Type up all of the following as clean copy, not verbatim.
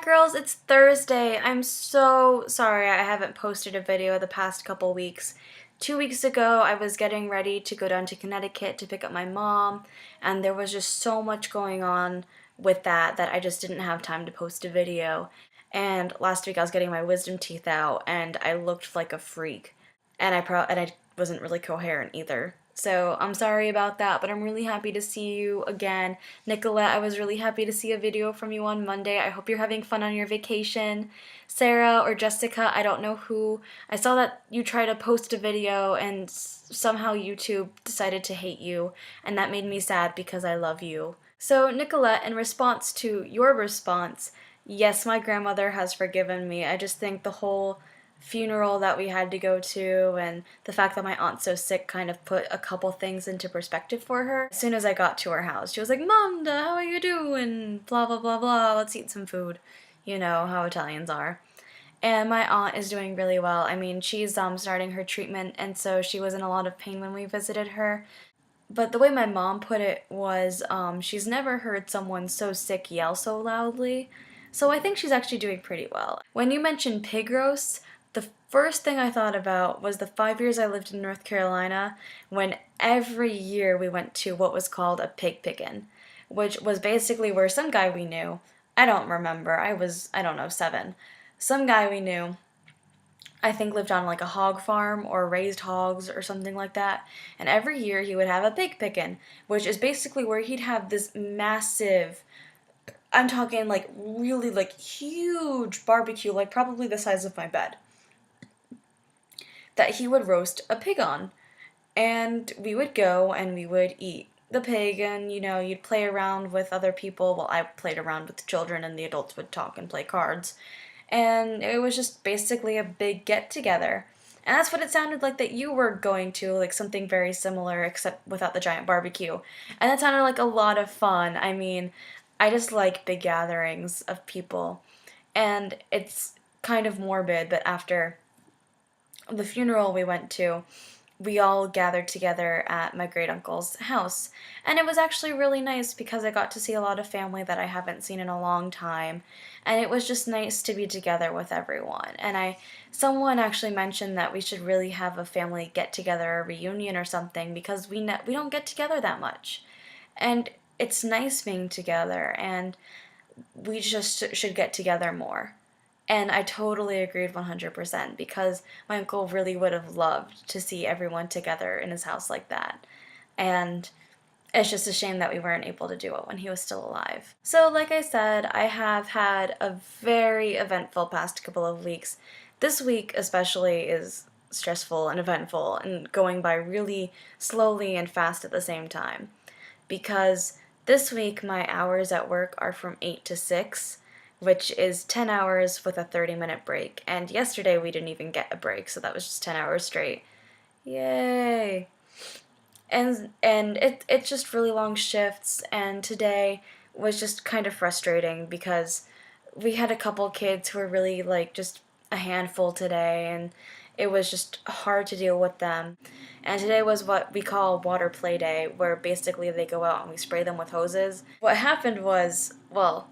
girls, it's Thursday. I'm so sorry I haven't posted a video the past couple weeks. 2 weeks ago, I was getting ready to go down to Connecticut to pick up my mom, and there was just so much going on with that I just didn't have time to post a video. And last week I was getting my wisdom teeth out, and I looked like a freak. And I wasn't really coherent either. So I'm sorry about that, but I'm really happy to see you again. Nicolette, I was really happy to see a video from you on Monday. I hope you're having fun on your vacation. Sarah or Jessica, I don't know who. I saw that you tried to post a video and somehow YouTube decided to hate you, and that made me sad because I love you. So Nicolette, in response to your response, yes, my grandmother has forgiven me. I just think the whole funeral that we had to go to and the fact that my aunt's so sick kind of put a couple things into perspective for her. As soon as I got to her house, she was like, "Mom, how are you doing? Blah, blah, blah, blah. Let's eat some food." You know how Italians are. And my aunt is doing really well. I mean, she's starting her treatment, and so she was in a lot of pain when we visited her. But the way my mom put it was she's never heard someone so sick yell so loudly. So I think she's actually doing pretty well. When you mentioned pig roast, the first thing I thought about was the 5 years I lived in North Carolina when every year we went to what was called a pig pickin', which was basically where some guy we knew, I don't remember, I don't know, 7. Some guy we knew, I think lived on like a hog farm or raised hogs or something like that. And every year he would have a pig pickin', which is basically where he'd have this massive, I'm talking like really like huge barbecue, like probably the size of my bed, that he would roast a pig on. And we would go and we would eat the pig, and you'd play around with other people. Well, I played around with the children and the adults would talk and play cards. And it was just basically a big get together. And that's what it sounded like that you were going to, like something very similar except without the giant barbecue. And that sounded like a lot of fun. I mean, I just like big gatherings of people. And it's kind of morbid, but after the funeral we went to, we all gathered together at my great uncle's house. And it was actually really nice because I got to see a lot of family that I haven't seen in a long time. And it was just nice to be together with everyone. And someone actually mentioned that we should really have a family get together, a reunion or something, because we don't get together that much. And it's nice being together, and we just should get together more. And I totally agreed 100% because my uncle really would have loved to see everyone together in his house like that. And it's just a shame that we weren't able to do it when he was still alive. So, like I said, I have had a very eventful past couple of weeks. This week, especially, is stressful and eventful and going by really slowly and fast at the same time. Because this week, my hours at work are from 8 to 6. Which is 10 hours with a 30-minute break. And yesterday we didn't even get a break, so that was just 10 hours straight. Yay! And it's just really long shifts, and today was just kind of frustrating because we had a couple kids who were really like just a handful today, and it was just hard to deal with them. And today was what we call water play day, where basically they go out and we spray them with hoses. What happened was, well,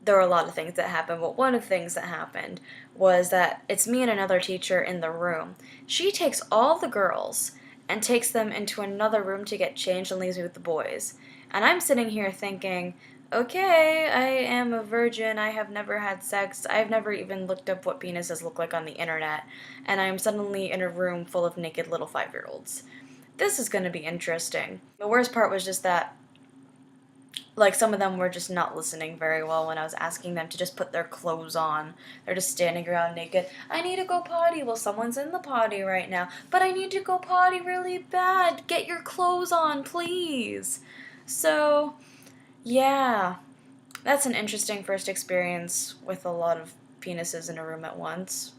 there were a lot of things that happened, but one of the things that happened was that it's me and another teacher in the room. She takes all the girls and takes them into another room to get changed and leaves me with the boys. And I'm sitting here thinking, okay, I am a virgin, I have never had sex, I've never even looked up what penises look like on the internet, and I am suddenly in a room full of naked little 5-year-olds. This is going to be interesting. The worst part was just that like, some of them were just not listening very well when I was asking them to just put their clothes on. They're just standing around naked. "I need to go potty." Well, someone's in the potty right now. "But I need to go potty really bad. Get your clothes on, please." So, yeah. That's an interesting first experience with a lot of penises in a room at once.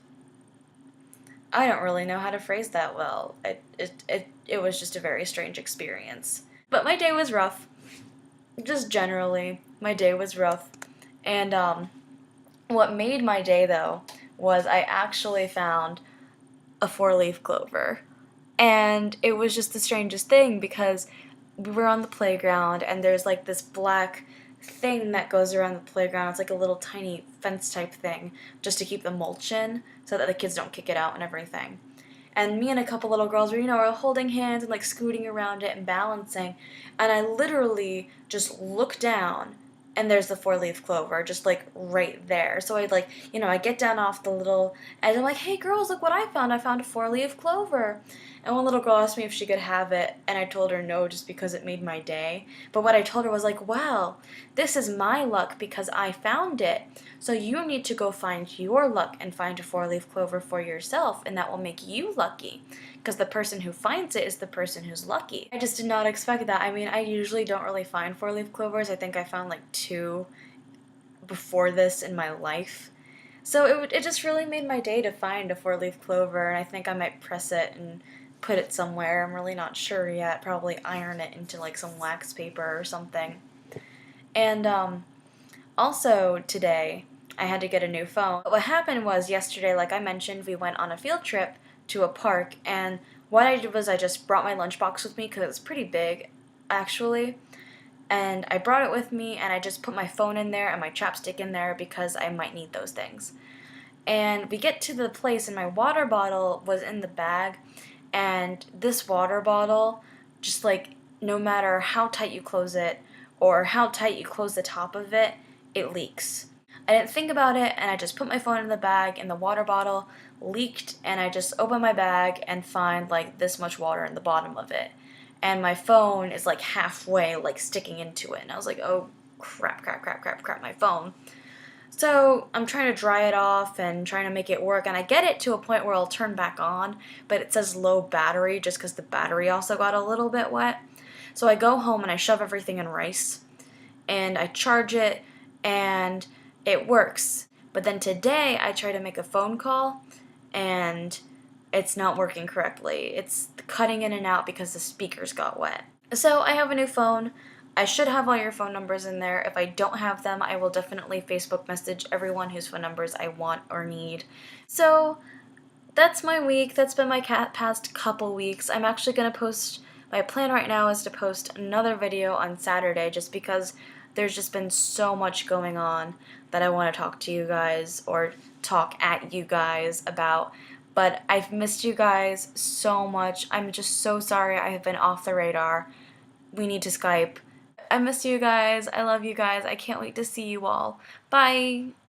I don't really know how to phrase that well. It was just a very strange experience. But my day was rough. Just generally, my day was rough. And what made my day, though, was I actually found a 4-leaf clover. And it was just the strangest thing because we were on the playground and there's like this black thing that goes around the playground. It's like a little tiny fence type thing just to keep the mulch in so that the kids don't kick it out and everything. And me and a couple little girls were holding hands and like scooting around it and balancing. And I literally just look down and there's the four-leaf clover just like right there. So I'd I get down off the little and I'm like, hey girls, look what I found. I found a four-leaf clover. And one little girl asked me if she could have it, and I told her no just because it made my day. But what I told her was like, wow, this is my luck because I found it. So you need to go find your luck and find a four-leaf clover for yourself, and that will make you lucky. Because the person who finds it is the person who's lucky. I just did not expect that. I mean, I usually don't really find four-leaf clovers. I think I found like two before this in my life. So it just really made my day to find a four-leaf clover, and I think I might press it and put it somewhere. I'm really not sure yet. Probably iron it into like some wax paper or something. And also today, I had to get a new phone. What happened was yesterday, like I mentioned, we went on a field trip to a park, and what I did was I just brought my lunchbox with me because it was pretty big, actually. And I brought it with me, and I just put my phone in there and my chapstick in there because I might need those things. And we get to the place, and my water bottle was in the bag, and this water bottle, just like no matter how tight you close it or how tight you close the top of it, it leaks. I didn't think about it, and I just put my phone in the bag, and the water bottle leaked, and I just open my bag and find like this much water in the bottom of it. And my phone is like halfway like sticking into it. And I was like, oh crap, crap, crap, crap, crap, my phone. So I'm trying to dry it off and trying to make it work, and I get it to a point where it'll turn back on, but it says low battery just because the battery also got a little bit wet. So I go home and I shove everything in rice, and I charge it, and it works. But then today I try to make a phone call, and it's not working correctly. It's cutting in and out because the speakers got wet. So I have a new phone. I should have all your phone numbers in there. If I don't have them, I will definitely Facebook message everyone whose phone numbers I want or need. So that's my week. That's been my past couple weeks. I'm actually going to post, my plan right now is to post another video on Saturday just because there's just been so much going on that I want to talk to you guys or talk at you guys about. But I've missed you guys so much. I'm just so sorry I have been off the radar. We need to Skype. I miss you guys. I love you guys. I can't wait to see you all. Bye.